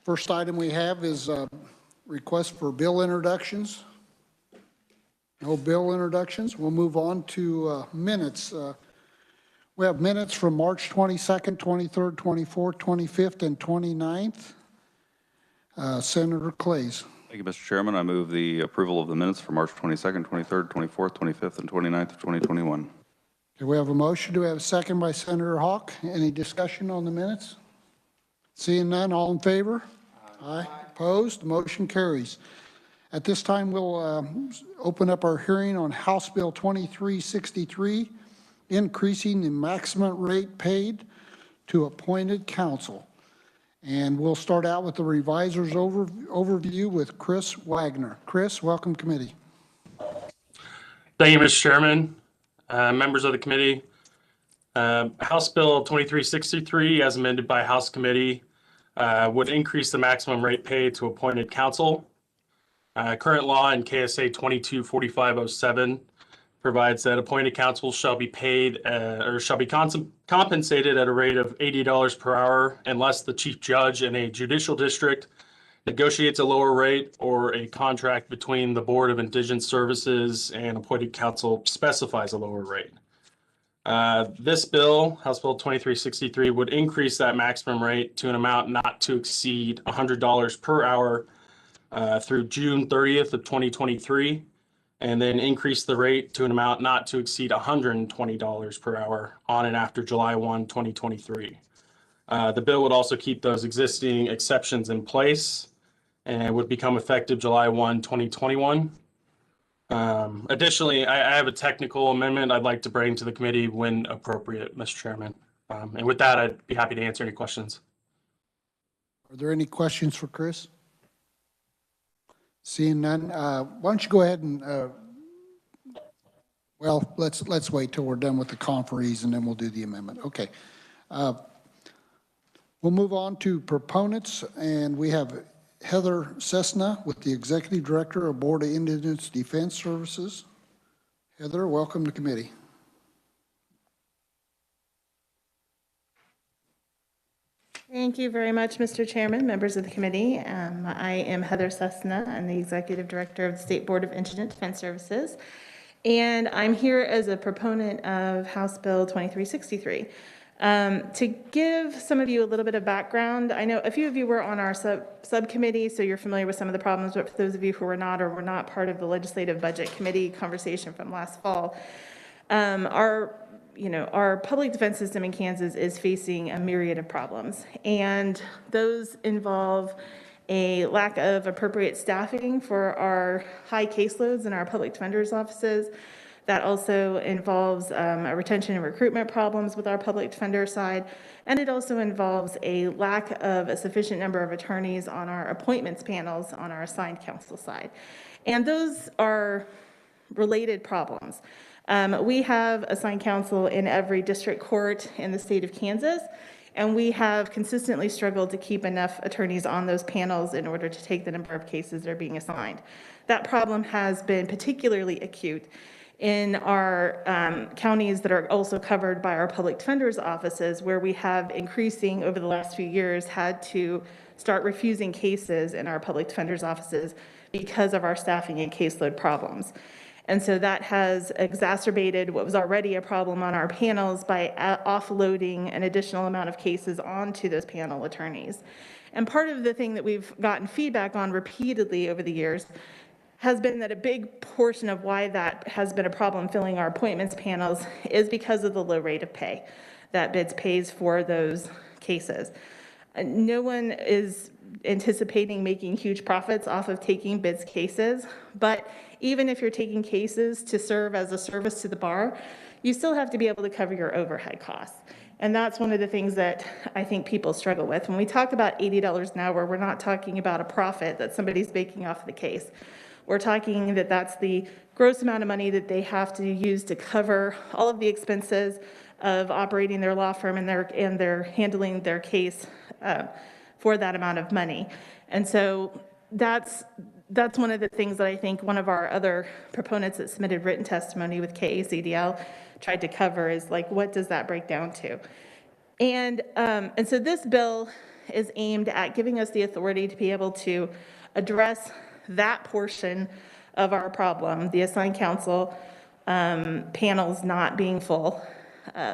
First item we have is request for bill introductions. No bill introductions. We'll move on to minutes. We have minutes from March 22nd, 23rd, 24th, 25th, and 29th. Senator Clays. Thank you, Mr. Chairman. I move the approval of the minutes for March 22nd, 23rd, 24th, 25th, and 29th of 2021. Okay, we have a motion. Do we have a second by Senator Hawk? Any discussion on the minutes? Seeing none, all in favor? Aye. Opposed? The motion carries. At this time, we'll open up our hearing on House Bill 2363, increasing the maximum rate paid to appointed counsel. And we'll start out with the reviser's overview with Chris Wagner. Chris, welcome committee. Thank you, Mr. Chairman, members of the committee. House Bill 2363, as amended by House Committee, would increase the maximum rate paid to appointed counsel. Current law in KSA 224507 provides that appointed counsel shall be paid or shall be compensated at a rate of $80 per hour unless the chief judge in a judicial district negotiates a lower rate or a contract between the Board of Indigent Services and appointed counsel specifies a lower rate. This bill, House Bill 2363, would increase that maximum rate to an amount not to exceed $100 per hour through June 30th of 2023, and then increase the rate to an amount not to exceed $120 per hour on and after July 1, 2023. The bill would also keep those existing exceptions in place and would become effective July 1, 2021. Additionally, I have a technical amendment I'd like to bring to the committee when appropriate, Mr. Chairman. And with that, I'd be happy to answer any questions. Are there any questions for Chris? Seeing none, why don't you go ahead and, well, let's wait till we're done with the conferees and then we'll do the amendment. Okay. We'll move on to proponents, and we have Heather Cessna with the Executive Director of Board of Indigent Defense Services. Heather, welcome to committee. Thank you very much, Mr. Chairman, members of the committee. I am Heather Cessna. I'm the Executive Director of the State Board of Indigent Defense Services, and I'm here as a proponent of House Bill 2363. To give some of you a little bit of background, I know a few of you were on our subcommittee, so you're familiar with some of the problems, but for those of you who were not or were not part of the Legislative Budget Committee conversation from last fall, our public defense system in Kansas is facing a myriad of problems, and those involve a lack of appropriate staffing for our high caseloads in our public defender's offices. That also involves retention and recruitment problems with our public defender side, and it also involves a lack of a sufficient number of attorneys on our appointments panels on our assigned counsel side. And those are related problems. We have assigned counsel in every district court in the state of Kansas, and we have consistently struggled to keep enough attorneys on those panels in order to take the number of cases that are being assigned. That problem has been particularly acute in our counties that are also covered by our public defender's offices, where we have increasing over the last few years had to start refusing cases in our public defender's offices because of our staffing and caseload problems. And so that has exacerbated what was already a problem on our panels by offloading an additional amount of cases onto those panel attorneys. And part of the thing that we've gotten feedback on repeatedly over the years has been that a big portion of why that has been a problem filling our appointments panels is because of the low rate of pay that BIDS pays for those cases. No one is anticipating making huge profits off of taking BIDS cases, but even if you're taking cases to serve as a service to the bar, you still have to be able to cover your overhead costs. And that's one of the things that I think people struggle with. When we talk about $80 an hour, we're not talking about a profit that somebody's making off the case. We're talking that that's the gross amount of money that they have to use to cover all of the expenses of operating their law firm and they're handling their case for that amount of money. And so that's one of the things that I think one of our other proponents that submitted written testimony with ks.gov tried to cover is like, what does that break down to? And so this bill is aimed at giving us the authority to be able to address that portion of our problem, the assigned counsel panels not being full,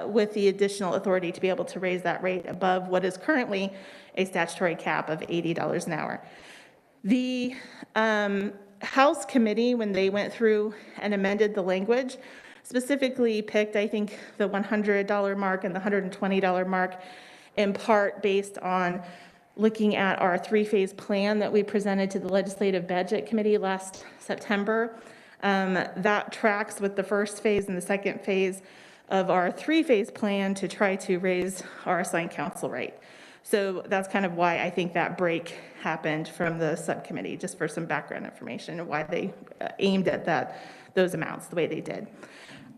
with the additional authority to be able to raise that rate above what is currently a statutory cap of $80 an hour. The House committee, when they went through and amended the language, specifically picked, I think, the $100 mark and the $120 mark, in part based on looking at our three-phase plan that we presented to the Legislative Budget Committee last September. That tracks with the first phase and the second phase of our three-phase plan to try to raise our assigned counsel rate. So that's kind of why I think that break happened from the subcommittee, just for some background information and why they aimed at those amounts the way they did.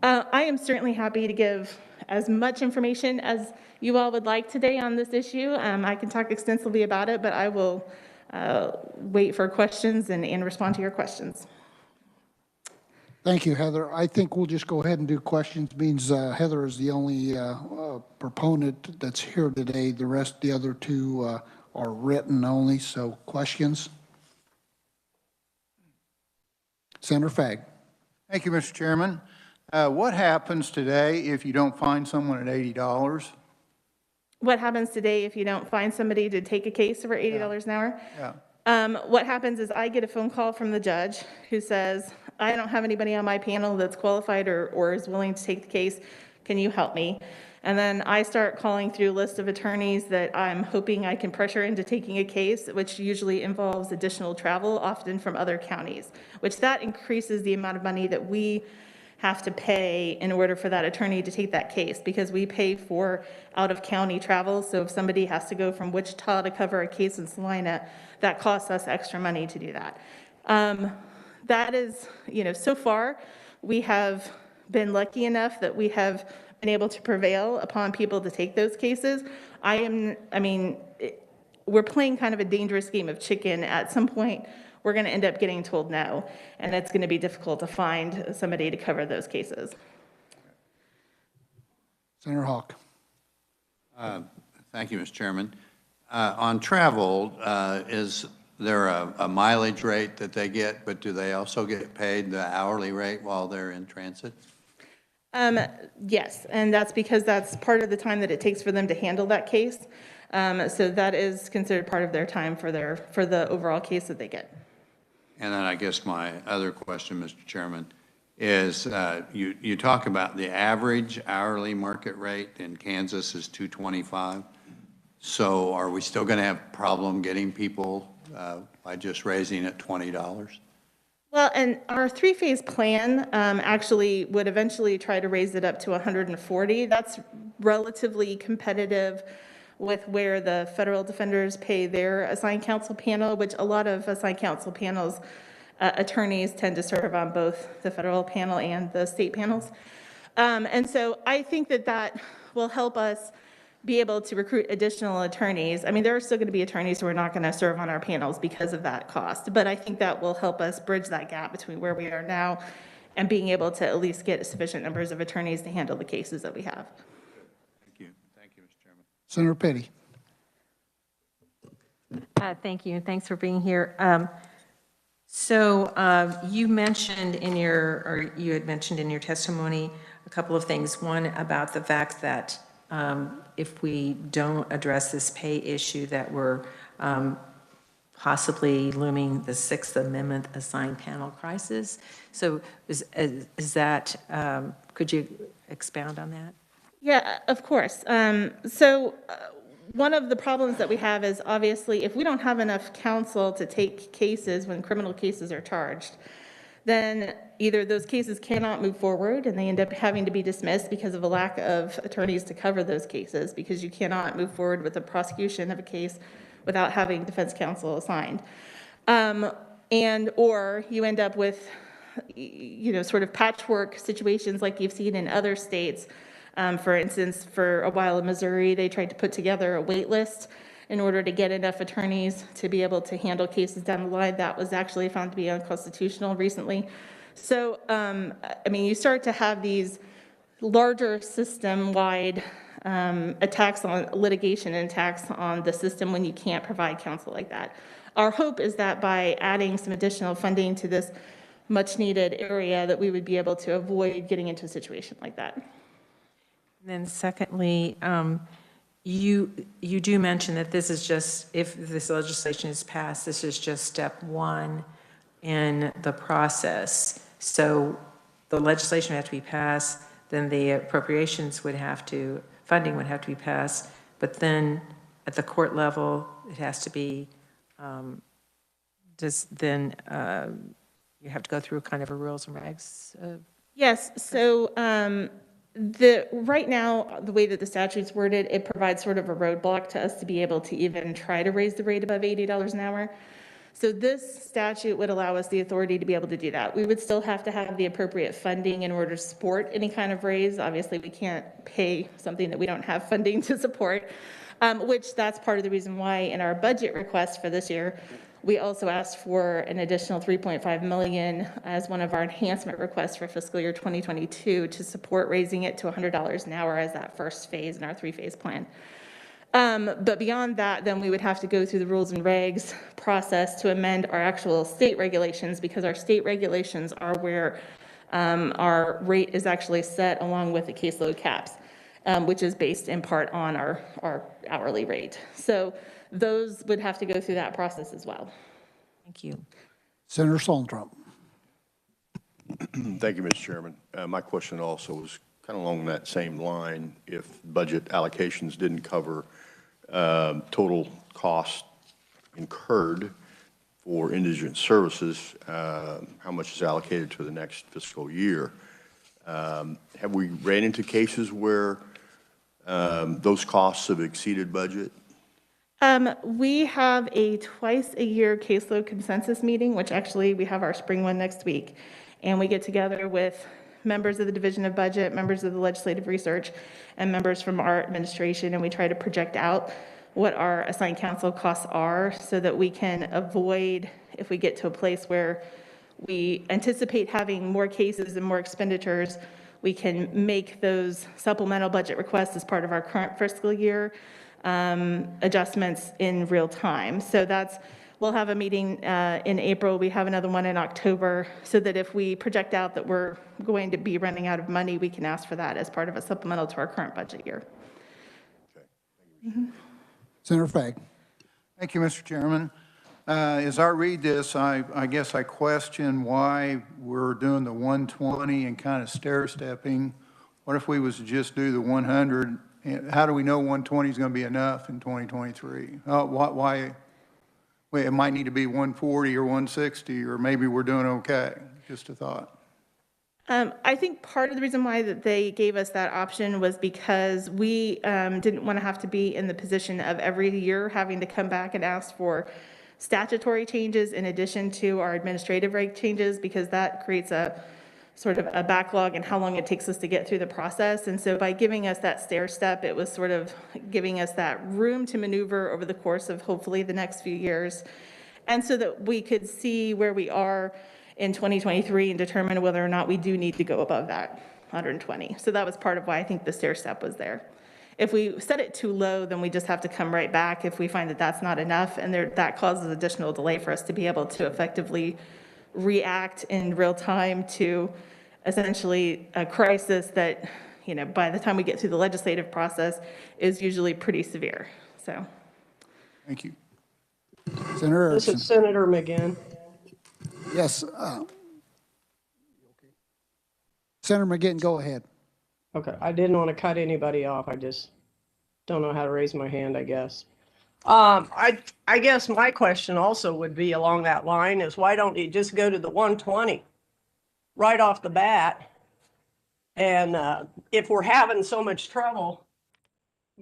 I am certainly happy to give as much information as you all would like today on this issue. I can talk extensively about it, but I will wait for questions and respond to your questions. Thank you, Heather. I think we'll just go ahead and do questions. Means Heather is the only proponent that's here today. The other two are written only, so questions? Senator Fagg. Thank you, Mr. Chairman. What happens today if you don't find someone at $80? What happens today if you don't find somebody to take a case for $80 an hour? Yeah. What happens is I get a phone call from the judge who says, I don't have anybody on my panel that's qualified or is willing to take the case. Can you help me? And then I start calling through a list of attorneys that I'm hoping I can pressure into taking a case, which usually involves additional travel, often from other counties, which that increases the amount of money that we have to pay in order for that attorney to take that case, because we pay for out-of-county travel. So if somebody has to go from Wichita to cover a case in Salina, that costs us extra money to do that. That is, so far, we have been lucky enough that we have been able to prevail upon people to take those cases. We're playing kind of a dangerous game of chicken. At some point, we're going to end up getting told no, and it's going to be difficult to find somebody to cover those cases. Senator Hawk. Thank you, Mr. Chairman. On travel, is there a mileage rate that they get, but do they also get paid the hourly rate while they're in transit? Yes, and that's because that's part of the time that it takes for them to handle that case. So that is considered part of their time for the overall case that they get. And then I guess my other question, Mr. Chairman, is you talk about the average hourly market rate in Kansas is $2.25. So are we still going to have a problem getting people by just raising it $20? Well, and our three-phase plan actually would eventually try to raise it up to $140. That's relatively competitive with where the federal defenders pay their assigned counsel panel, which a lot of assigned counsel panels, attorneys tend to serve on both the federal panel and the state panels. And so I think that will help us be able to recruit additional attorneys. I mean, there are still going to be attorneys who are not going to serve on our panels because of that cost, but I think that will help us bridge that gap between where we are now and being able to at least get sufficient numbers of attorneys to handle the cases that we have. Thank you. Thank you, Mr. Chairman. Senator Petty. Thank you, and thanks for being here. You mentioned you had mentioned in your testimony a couple of things. One about the fact that if we don't address this pay issue, that we're possibly looming the Sixth Amendment assigned panel crisis. So is that, could you expound on that? Yeah, of course. One of the problems that we have is obviously if we don't have enough counsel to take cases when criminal cases are charged, then either those cases cannot move forward and they end up having to be dismissed because of a lack of attorneys to cover those cases, because you cannot move forward with the prosecution of a case without having defense counsel assigned. Or you end up with, sort of patchwork situations like you've seen in other states. For instance, for a while in Missouri, they tried to put together a wait list in order to get enough attorneys to be able to handle cases down the line. That was actually found to be unconstitutional recently. So, you start to have these larger system-wide a tax on litigation and a tax on the system when you can't provide counsel like that. Our hope is that by adding some additional funding to this much-needed area, that we would be able to avoid getting into a situation like that. And then secondly, you do mention that this is just, if this legislation is passed, this is just step one in the process. So the legislation would have to be passed, then the appropriations would have to, funding would have to be passed, but then at the court level, it has to be, you have to go through kind of a rules and regs. Yes, so right now, the way that the statute's worded, it provides sort of a roadblock to us to be able to even try to raise the rate above $80 an hour. So this statute would allow us the authority to be able to do that. We would still have to have the appropriate funding in order to support any kind of raise. Obviously, we can't pay something that we don't have funding to support, which that's part of the reason why in our budget request for this year, we also asked for an additional $3.5 million as one of our enhancement requests for fiscal year 2022 to support raising it to $100 an hour as that first phase in our three-phase plan. But beyond that, then we would have to go through the rules and regs process to amend our actual state regulations, because our state regulations are where our rate is actually set along with the caseload caps, which is based in part on our hourly rate. So those would have to go through that process as well. Thank you. Senator Solendrum. Thank you, Mr. Chairman. My question also was kind of along that same line. If budget allocations didn't cover total cost incurred for indigent services, how much is allocated to the next fiscal year? Have we ran into cases where those costs have exceeded budget? We have a twice-a-year caseload consensus meeting, which actually we have our spring one next week. And we get together with members of the Division of Budget, members of the Legislative Research, and members from our administration, and we try to project out what our assigned counsel costs are so that we can avoid, if we get to a place where we anticipate having more cases and more expenditures, we can make those supplemental budget requests as part of our current fiscal year adjustments in real time. So we'll have a meeting in April. We have another one in October, so that if we project out that we're going to be running out of money, we can ask for that as part of a supplemental to our current budget year. Okay. Thank you, Senator Fagg. Thank you, Mr. Chairman. As I read this, I guess I question why we're doing the 120 and kind of stair-stepping. What if we was to just do the 100? How do we know 120 is going to be enough in 2023? Why? Wait, it might need to be 140 or 160, or maybe we're doing okay. Just a thought. I think part of the reason why that they gave us that option was because we didn't want to have to be in the position of every year having to come back and ask for statutory changes in addition to our administrative rate changes, because that creates a sort of a backlog in how long it takes us to get through the process. And so by giving us that stair step, it was sort of giving us that room to maneuver over the course of hopefully the next few years. And so that we could see where we are in 2023 and determine whether or not we do need to go above that 120. So that was part of why I think the stair step was there. If we set it too low, then we just have to come right back if we find that that's not enough, and that causes additional delay for us to be able to effectively react in real time to essentially a crisis that, by the time we get through the legislative process is usually pretty severe. So. Thank you. Senator This Erickson. is Senator McGinn. Yes. Senator McGinn, go ahead. Okay, I didn't want to cut anybody off. I just don't know how to raise my hand, I guess. I guess my question also would be along that line is, why don't you just go to the 120 right off the bat? And if we're having so much trouble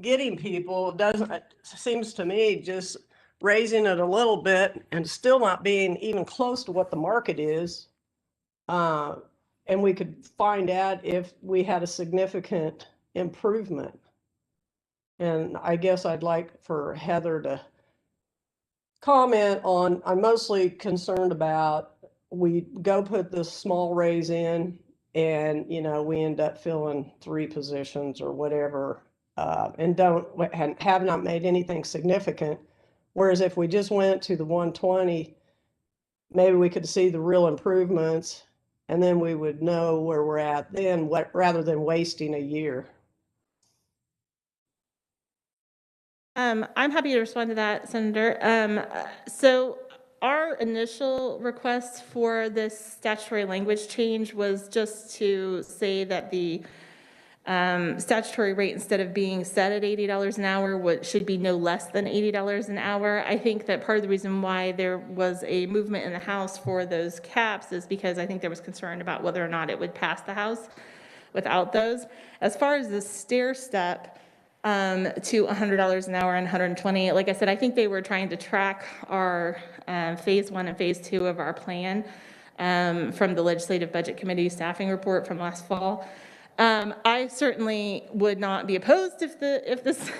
getting people, it seems to me just raising it a little bit and still not being even close to what the market is. And we could find out if we had a significant improvement. And I guess I'd like for Heather to comment on, I'm mostly concerned about, we go put this small raise in and, we end up filling 3 positions or whatever and have not made anything significant. Whereas if we just went to the 120, maybe we could see the real improvements, and then we would know where we're at then, rather than wasting a year. I'm happy to respond to that, Senator. So our initial request for this statutory language change was just to say that the statutory rate, instead of being set at $80 an hour, should be no less than $80 an hour. I think that part of the reason why there was a movement in the House for those caps is because I think there was concern about whether or not it would pass the House without those. As far as the stair step, to $100 an hour and 120. Like I said, I think they were trying to track our phase 1 and phase 2 of our plan from the Legislative Budget Committee staffing report from last fall. I certainly would not be opposed if this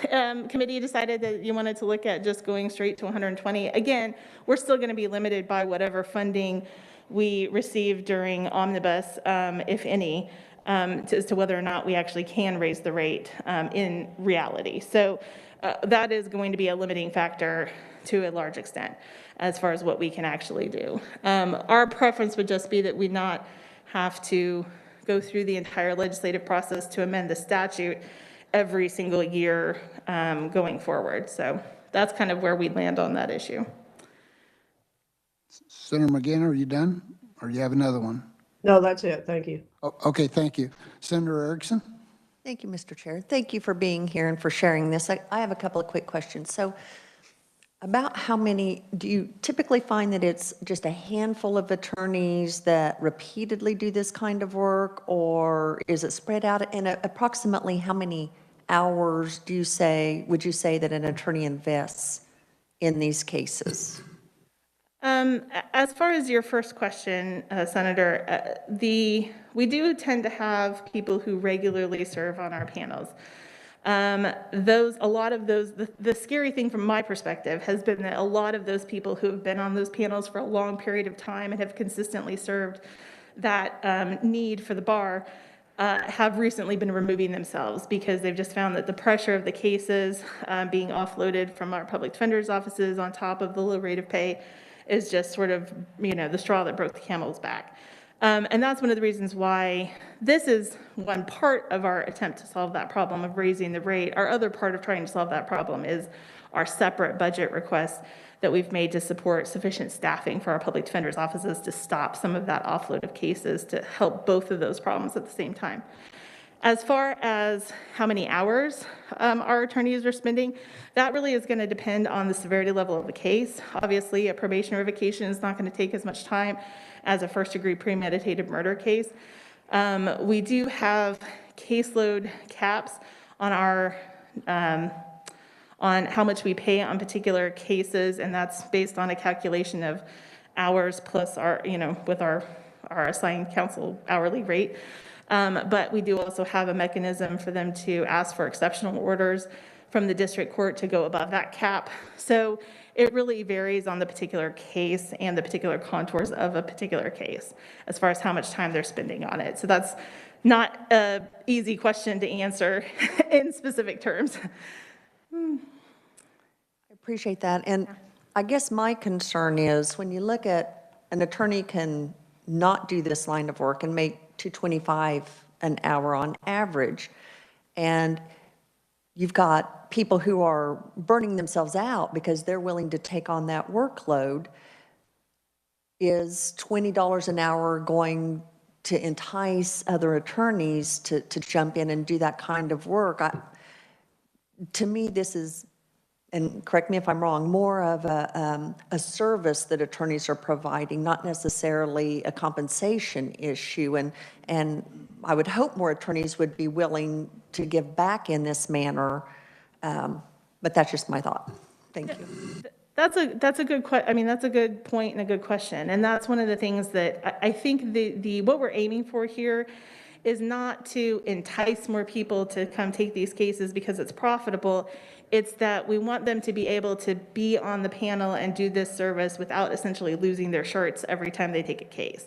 committee decided that you wanted to look at just going straight to 120. Again, we're still going to be limited by whatever funding we receive during omnibus, if any. As to whether or not we actually can raise the rate in reality. So that is going to be a limiting factor to a large extent as far as what we can actually do. Our preference would just be that we not have to go through the entire legislative process to amend the statute every single year going forward. So that's kind of where we land on that issue. Senator McGinn, are you done? Or do you have another one? No, that's it. Thank you. Oh, okay, thank you. Senator Erickson? Thank you, Mr. Chair. Thank you for being here and for sharing this. I have a couple of quick questions. So about how many, do you typically find that it's just a handful of attorneys that repeatedly do this kind of work, or is it spread out? And approximately how many hours would you say that an attorney invests in these cases? As far as your first question, Senator, we do tend to have people who regularly serve on our panels. A lot of those, the scary thing from my perspective has been that a lot of those people who have been on those panels for a long period of time and have consistently served that need for the bar have recently been removing themselves because they've just found that the pressure of the cases being offloaded from our public defender's offices on top of the low rate of pay is just sort of, the straw that broke the camel's back. And that's one of the reasons why this is one part of our attempt to solve that problem of raising the rate. Our other part of trying to solve that problem is our separate budget request that we've made to support sufficient staffing for our public defender's offices to stop some of that offload of cases to help both of those problems at the same time. As far as how many hours our attorneys are spending, that really is going to depend on the severity level of the case. Obviously, a probation revocation is not going to take as much time as a first-degree premeditated murder case. We do have caseload caps on our on how much we pay on particular cases, and that's based on a calculation of hours plus our, with our assigned counsel hourly rate. But we do also have a mechanism for them to ask for exceptional orders from the district court to go above that cap. So it really varies on the particular case and the particular contours of a particular case as far as how much time they're spending on it. So that's not an easy question to answer in specific terms. I appreciate that. And I guess my concern is when you look at an attorney can not do this line of work and make $225 an hour on average, and you've got people who are burning themselves out because they're willing to take on that workload. Is $20 an hour going to entice other attorneys to jump in and do that kind of work? To me, this is, and correct me if I'm wrong, more of a service that attorneys are providing, not necessarily a compensation issue. And I would hope more attorneys would be willing to give back in this manner, but that's just my thought. Thank you. That's a good that's a good point and a good question. And that's one of the things that I think what we're aiming for here is not to entice more people to come take these cases because it's profitable. It's that we want them to be able to be on the panel and do this service without essentially losing their shirts every time they take a case.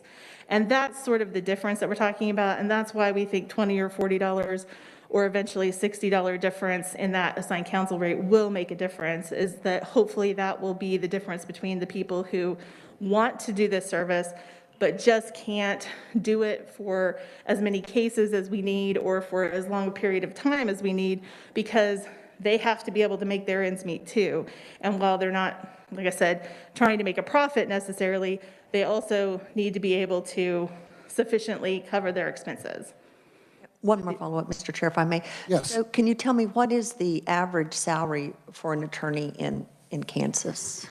And that's sort of the difference that we're talking about. And that's why we think $20 or $40 or eventually $60 difference in that assigned counsel rate will make a difference, is that hopefully that will be the difference between the people who want to do this service but just can't do it for as many cases as we need or for as long a period of time as we need, because they have to be able to make their ends meet too. And while they're not, like I said, trying to make a profit necessarily, they also need to be able to sufficiently cover their expenses. One more follow-up, Mr. Chair, if I may. Yes. So can you tell me what is the average salary for an attorney in Kansas?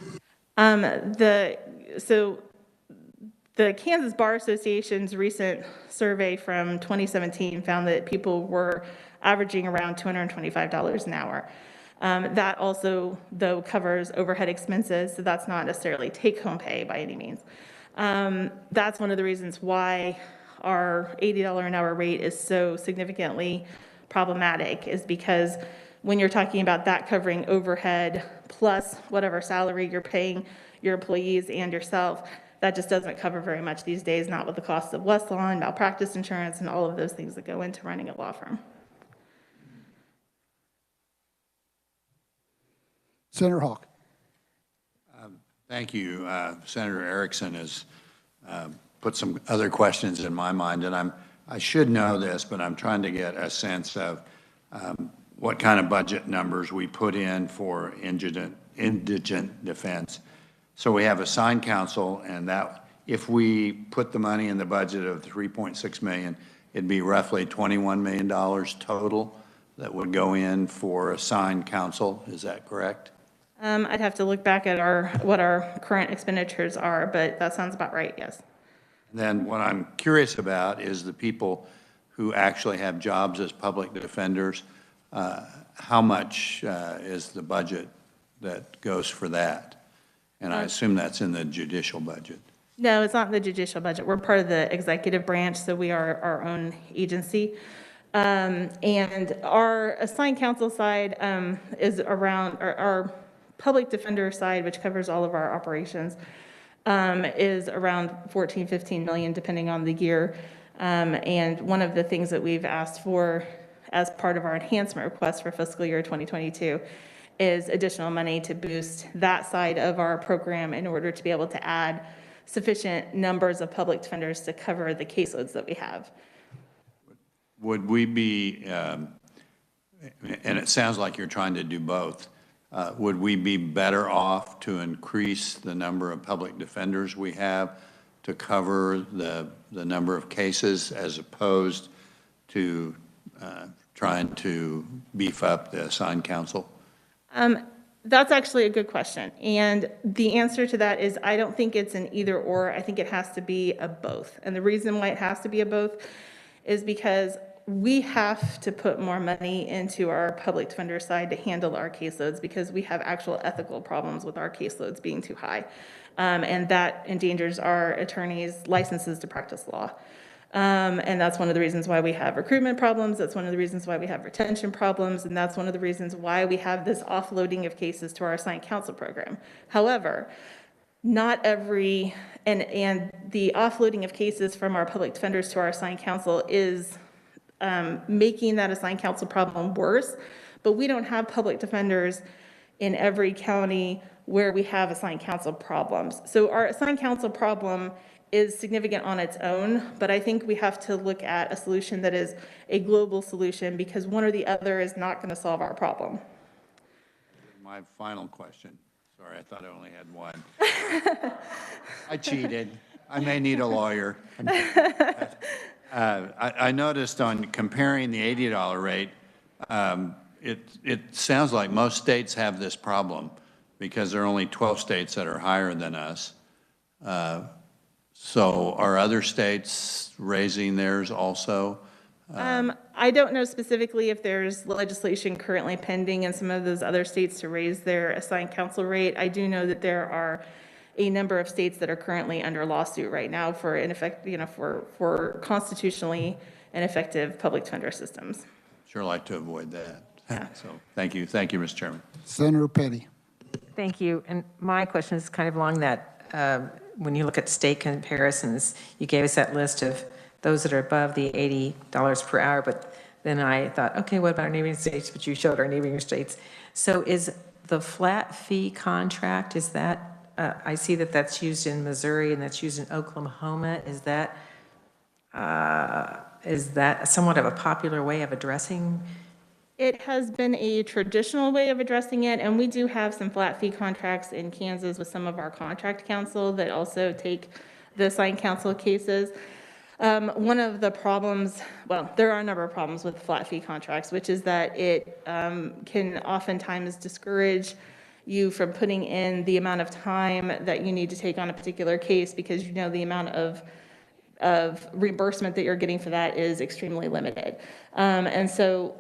The Kansas Bar Association's recent survey from 2017 found that people were averaging around $225 an hour. That also, though, covers overhead expenses, so that's not necessarily take-home pay by any means. That's one of the reasons why our $80 an hour rate is so significantly problematic, is because when you're talking about that covering overhead plus whatever salary you're paying your employees and yourself, that just doesn't cover very much these days, not with the costs of Westlaw and malpractice insurance and all of those things that go into running a law firm. Senator Hawk. Thank you. Senator Erickson has put some other questions in my mind, and I should know this, but I'm trying to get a sense of what kind of budget numbers we put in for indigent defense. So we have assigned counsel, and that if we put the money in the budget of $3.6 million, it'd be roughly $21 million total that would go in for assigned counsel. Is that correct? I'd have to look back at what our current expenditures are, but that sounds about right, yes. Then what I'm curious about is the people who actually have jobs as public defenders. How much is the budget that goes for that? And I assume that's in the judicial budget. No, it's not in the judicial budget. We're part of the executive branch, so we are our own agency. And our assigned counsel side is around, our public defender side, which covers all of our operations, is around 15 million, depending on the year. And one of the things that we've asked for as part of our enhancement request for fiscal year 2022 is additional money to boost that side of our program in order to be able to add sufficient numbers of public defenders to cover the caseloads that we have. Would we be, and it sounds like you're trying to do both, would we be better off to increase the number of public defenders we have to cover the number of cases as opposed to trying to beef up the assigned counsel? That's actually a good question. And the answer to that is I don't think it's an either or. I think it has to be a both. And the reason why it has to be a both is because we have to put more money into our public defender side to handle our caseloads, because we have actual ethical problems with our caseloads being too high. And that endangers our attorneys' licenses to practice law. And that's one of the reasons why we have recruitment problems. That's one of the reasons why we have retention problems. And that's one of the reasons why we have this offloading of cases to our assigned counsel program. However, not every, and the offloading of cases from our public defenders to our assigned counsel is making that assigned counsel problem worse. But we don't have public defenders in every county where we have assigned counsel problems. So our assigned counsel problem is significant on its own, but I think we have to look at a solution that is a global solution, because one or the other is not going to solve our problem. My final question. Sorry, I thought I only had one. I cheated. I may need a lawyer. I noticed on comparing the $80 rate, it sounds like most states have this problem because there are only 12 states that are higher than us. So are other states raising theirs also? I don't know specifically if there's legislation currently pending in some of those other states to raise their assigned counsel rate. I do know that there are a number of states that are currently under lawsuit right now for for constitutionally ineffective public defender systems. Sure like to avoid that. Yeah. So thank you, Mr. Chairman. Senator Petty. Thank you. And my question is kind of along that, when you look at state comparisons, you gave us that list of those that are above the $80 per hour, but then I thought, okay, what about our neighboring states? But you showed our neighboring states. So is the flat fee contract, is that, I see that that's used in Missouri and that's used in Oklahoma. Is that somewhat of a popular way of addressing? It has been a traditional way of addressing it, and we do have some flat fee contracts in Kansas with some of our contract counsel that also take the assigned counsel cases. One of the problems, well, there are a number of problems with flat fee contracts, which is that it can oftentimes discourage you from putting in the amount of time that you need to take on a particular case because you know the amount of reimbursement that you're getting for that is extremely limited. And so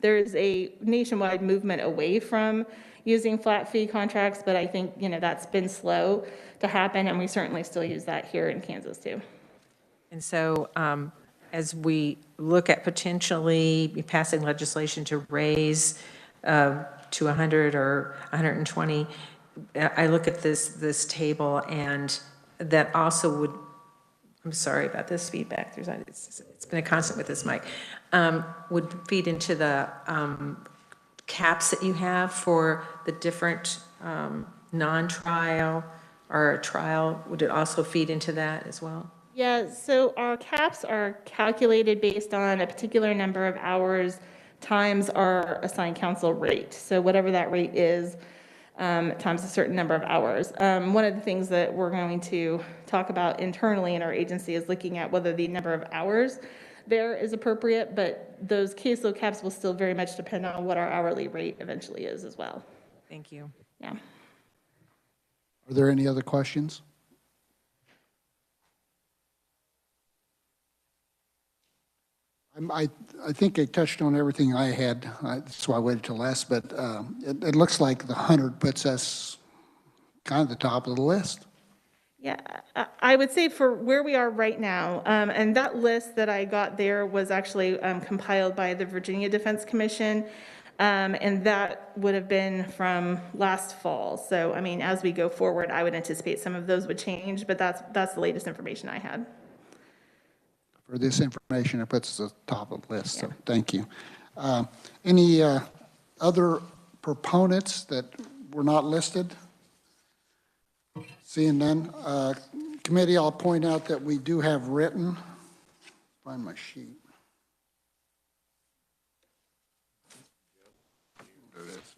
there is a nationwide movement away from using flat fee contracts, but I think, that's been slow to happen, and we certainly still use that here in Kansas too. And so as we look at potentially passing legislation to raise to 100 or 120, I look at this table, and that also would, I'm sorry about this feedback, it's been a constant with this mic, would feed into the caps that you have for the different non-trial or trial. Would it also feed into that as well? Yeah, so our caps are calculated based on a particular number of hours times our assigned counsel rate. So whatever that rate is, times a certain number of hours. One of the things that we're going to talk about internally in our agency is looking at whether the number of hours there is appropriate, but those caseload caps will still very much depend on what our hourly rate eventually is as well. Thank you. Yeah. Are there any other questions? I think I touched on everything I had, so I waited till last, but it looks like the 100 puts us kind of the top of the list. Yeah, I would say for where we are right now, and that list that I got there was actually compiled by the Virginia Defense Commission, and that would have been from last fall. So, I mean, as we go forward, I would anticipate some of those would change, but that's the latest information I had. For this information, it puts us at the top of the list, so thank you. Any other proponents that were not listed? Seeing none. Committee, I'll point out that we do have written, find my sheet. There it is.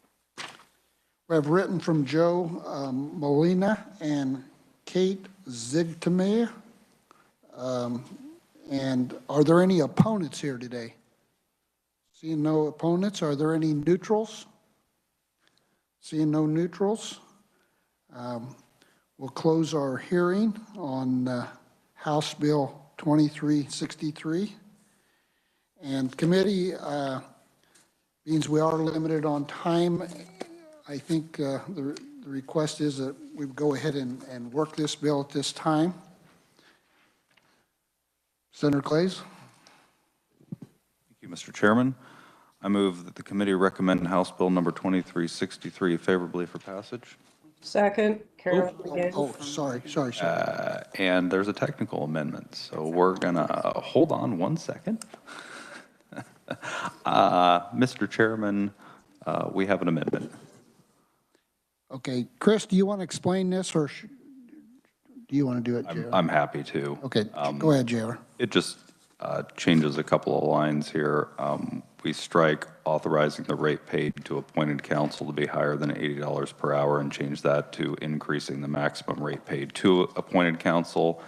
We have written from Joe Molina and Kate Zigtamir. And are there any opponents here today? Seeing no opponents, are there any neutrals? Seeing no neutrals, we'll close our hearing on House Bill 2363. And committee, means we are limited on time. I think the request is that we go ahead and work this bill at this time. Senator Clays. Thank you, Mr. Chairman. I move that the committee recommend House Bill number 2363 favorably for passage. Second, Carol again. Oh, sorry. And there's a technical amendment, so we're gonna hold on one second. Mr. Chairman, we have an amendment. Okay, Chris, do you want to explain this, or do you want to do it, J.R.? I'm happy to. Okay, go ahead, J.R. It just changes a couple of lines here. We strike authorizing the rate paid to appointed counsel to be higher than $80 per hour and change that to increasing the maximum rate paid to appointed counsel.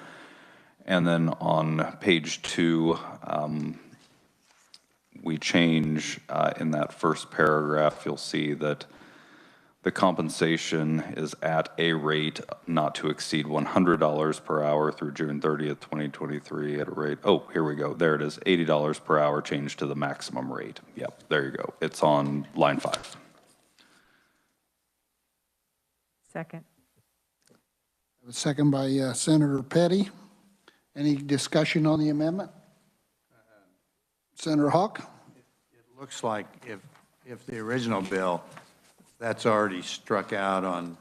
And then on page 2, we change in that first paragraph, you'll see that the compensation is at a rate not to exceed $100 per hour through June 30th, 2023 at a rate, oh, here we go, there it is, $80 per hour changed to the maximum rate. Yep, there you go. It's on line 5. Second. A second by Senator Petty. Any discussion on the amendment? Senator Hawk? It looks like if the original bill, that's already struck out on.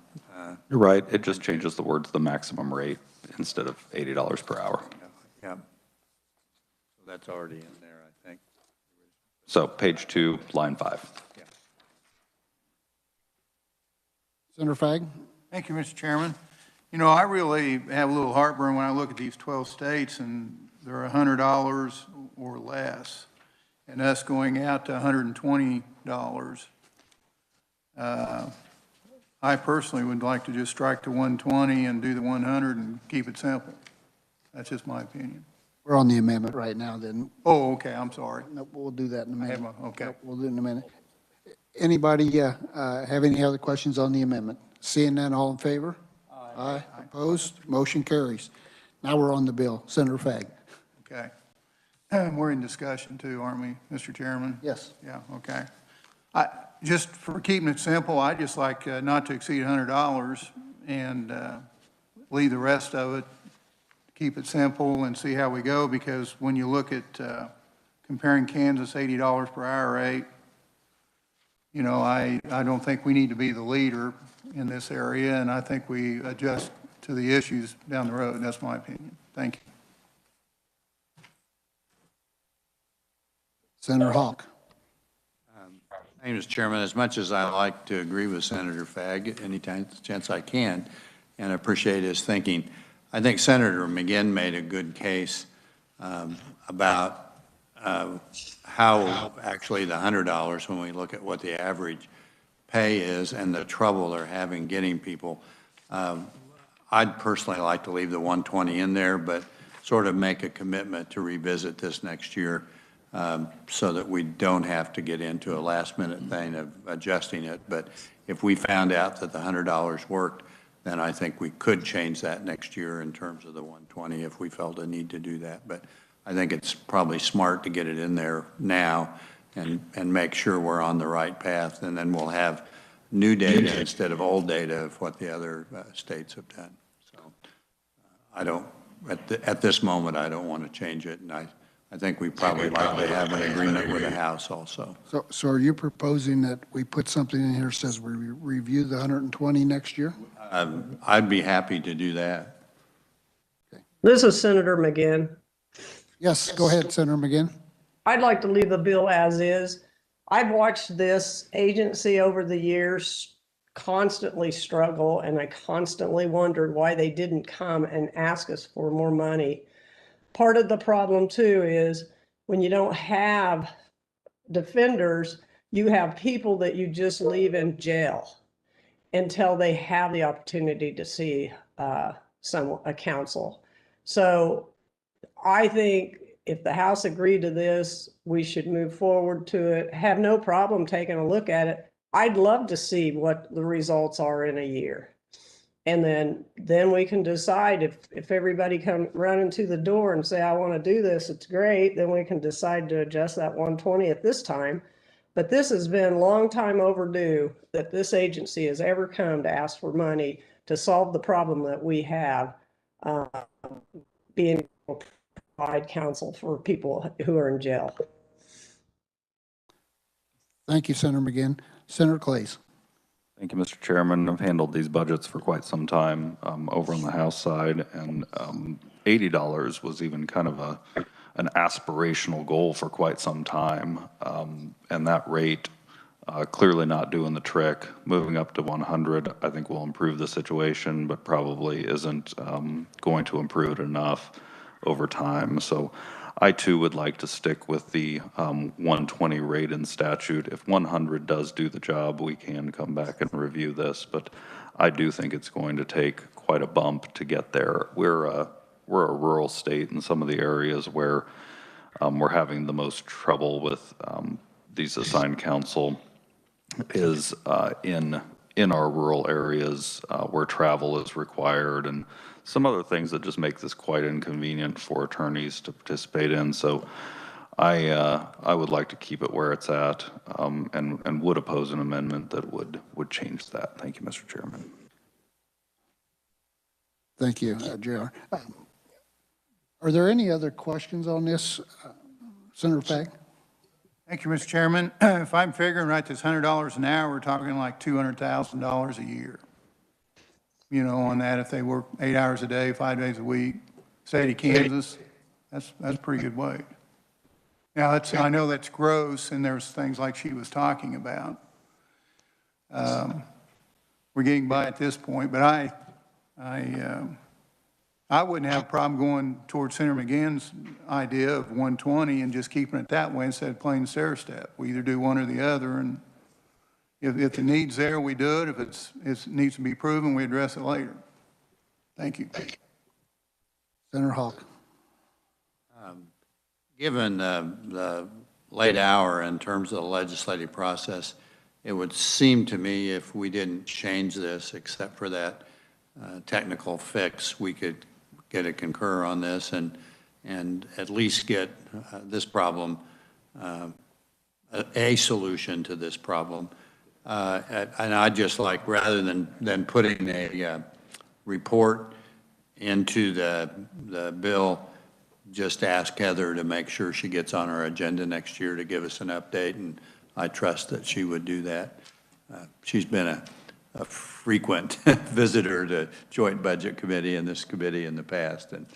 You're right. It just changes the word to the maximum rate instead of $80 per hour. Yeah. So that's already in there, I think. So page 2, line 5. Senator Fagg? Thank you, Mr. Chairman. You know, I really have a little heartburn when I look at these 12 states and they're $100 or less, and us going out to $120. I personally would like to just strike the 120 and do the 100 and keep it simple. That's just my opinion. We're on the amendment right now, then. Oh, okay, I'm sorry. No, we'll do that in a I have minute. okay. We'll do it in a minute. Anybody have any other questions on the amendment? Seeing none, all in favor? Aye. Opposed? Motion carries. Now we're on the bill. Senator Fagg? Okay. We're in discussion too, aren't we, Mr. Chairman? Yes. Yeah, okay. Just for keeping it simple, I just like not to exceed $100 and leave the rest of it, keep it simple and see how we go, because when you look at comparing Kansas $80 per hour rate, you know, I don't think we need to be the leader in this area, and I think we adjust to the issues down the road. That's my opinion. Thank you. Senator Hawk? Thank you, Mr. Chairman. As much as I like to agree with Senator Fagg any chance I can, and appreciate his thinking, I think Senator McGinn made a good case about how actually the $100, when we look at what the average pay is and the trouble they're having getting people, I'd personally like to leave the 120 in there, but sort of make a commitment to revisit this next year so that we don't have to get into a last-minute thing of adjusting it. But if we found out that the $100 worked, then I think we could change that next year in terms of the 120 if we felt a need to do that. But I think it's probably smart to get it in there now and make sure we're on the right path, and then we'll have new data instead of old data of what the other states have done. So I don't, at this moment, I don't want to change it, and I think we probably likely have an agreement with the House also. So are you proposing that we put something in here that says we review the 120 next year? I'd be happy to do that. This is Senator McGinn. Yes, go ahead, Senator McGinn. I'd like to leave the bill as is. I've watched this agency over the years constantly struggle, and I constantly wondered why they didn't come and ask us for more money. Part of the problem too is when you don't have defenders, you have people that you just leave in jail until they have the opportunity to see a counsel. So I think if the House agreed to this, we should move forward to it. Have no problem taking a look at it. I'd love to see what the results are in a year. And then we can decide if everybody come running to the door and say, I want to do this, it's great. Then we can decide to adjust that 120 at this time. But this has been a long time overdue that this agency has ever come to ask for money to solve the problem that we have, being able to provide counsel for people who are in jail. Thank you, Senator McGinn. Senator Clays? Thank you, Mr. Chairman. I've handled these budgets for quite some time over on the House side, and $80 was even kind of an aspirational goal for quite some time. And that rate clearly not doing the trick. Moving up to 100, I think will improve the situation, but probably isn't going to improve it enough over time. So I too would like to stick with the 120 rate in statute. If 100 does do the job, we can come back and review this, but I do think it's going to take quite a bump to get there. We're a rural state in some of the areas where we're having the most trouble with these assigned counsel is in our rural areas where travel is required and some other things that just make this quite inconvenient for attorneys to participate in. So I would like to keep it where it's at and would oppose an amendment that would change that. Thank you, Mr. Chairman. Thank you, JR. Are there any other questions on this? Senator Fagg? Thank you, Mr. Chairman. If I'm figuring right, this $100 an hour, we're talking like $200,000 a year. You know, on that, if they work 8 hours a day, 5 days a week, state of Kansas, that's a pretty good wage. Now, I know that's gross, and there's things like she was talking about. We're getting by at this point, but I wouldn't have a problem going towards Senator McGann's idea of 120 and just keeping it that way instead of plain stair step. We either do one or the other, and if the need's there, we do it. If it needs to be proven, we address it later. Thank you. Senator Hawk. Given the late hour in terms of the legislative process, it would seem to me if we didn't change this, except for that technical fix, we could get a concur on this and at least get this problem, a solution to this problem. And I'd just like, rather than putting a report into the bill, just ask Heather to make sure she gets on our agenda next year to give us an update, and I trust that she would do that. She's been a frequent visitor to Joint Budget Committee and this committee in the past, and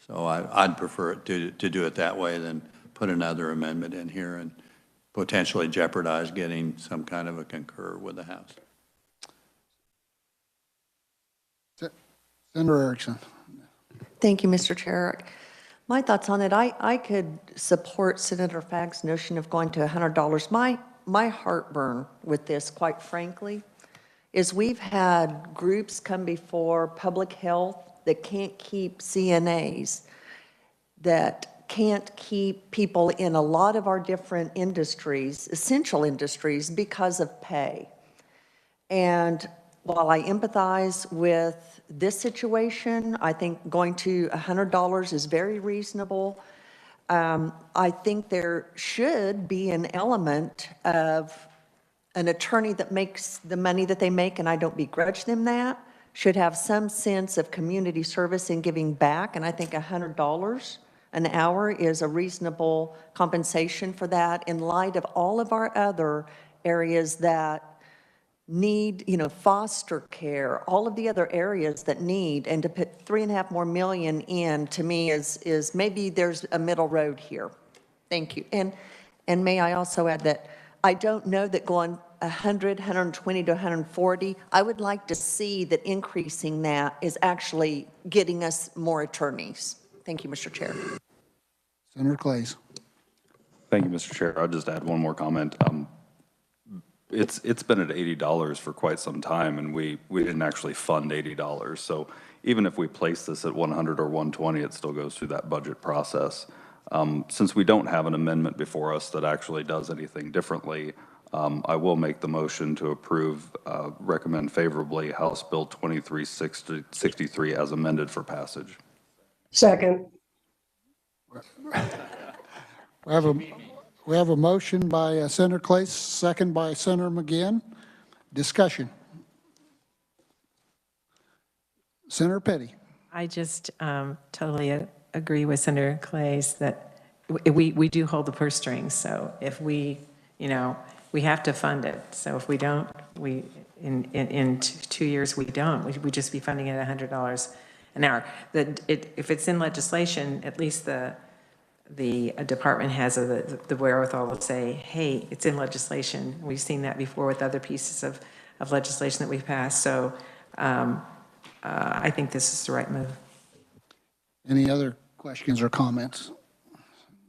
so I'd prefer it to do it that way than put another amendment in here and potentially jeopardize getting some kind of a concur with the House. Senator Erickson. Thank you, Mr. Chair. My thoughts on it, I could support Senator Fagg's notion of going to $100. My heartburn with this, quite frankly, is we've had groups come before public health that can't keep CNAs, that can't keep people in a lot of our different industries, essential industries, because of pay. And while I empathize with this situation, I think going to $100 is very reasonable. I think there should be an element of an attorney that makes the money that they make, and I don't begrudge them that, should have some sense of community service and giving back, and I think $100 an hour is a reasonable compensation for that in light of all of our other areas that need, foster care, all of the other areas that need, and to put $3.5 million more in, to me, is maybe there's a middle road here. Thank you. And may I also add that I don't know that going 100, 120 to 140, I would like to see that increasing that is actually getting us more attorneys. Thank you, Mr. Chair. Senator Clays. Thank you, Mr. Chair. I'll just add one more comment. It's been at $80 for quite some time, and we didn't actually fund $80. So even if we place this at 100 or 120, it still goes through that budget process. Since we don't have an amendment before us that actually does anything differently, I will make the motion to approve, recommend favorably House Bill 2363 as amended for passage. Second. We have a motion by Senator Clay, second by Senator McGinn. Discussion. Senator Petty. I just totally agree with Senator Clays that we do hold the purse strings. So if we have to fund it. So if we don't, in 2 years we don't. We just be funding it at $100 an hour. If it's in legislation, at least the department has the wherewithal to say, hey, it's in legislation. We've seen that before with other pieces of legislation that we've passed. So I think this is the right move. Any other questions or comments?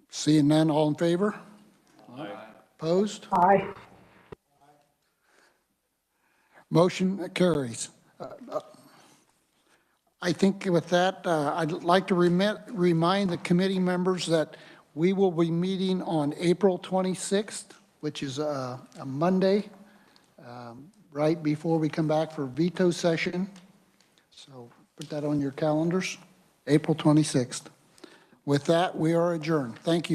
Seeing none, all in favor? Aye. Opposed? Aye. Motion carries. I think with that, I'd like to remind the committee members that we will be meeting on April 26th, which is a Monday, right before we come back for veto session. So put that on your calendars, April 26th. With that, we are adjourned. Thank you all.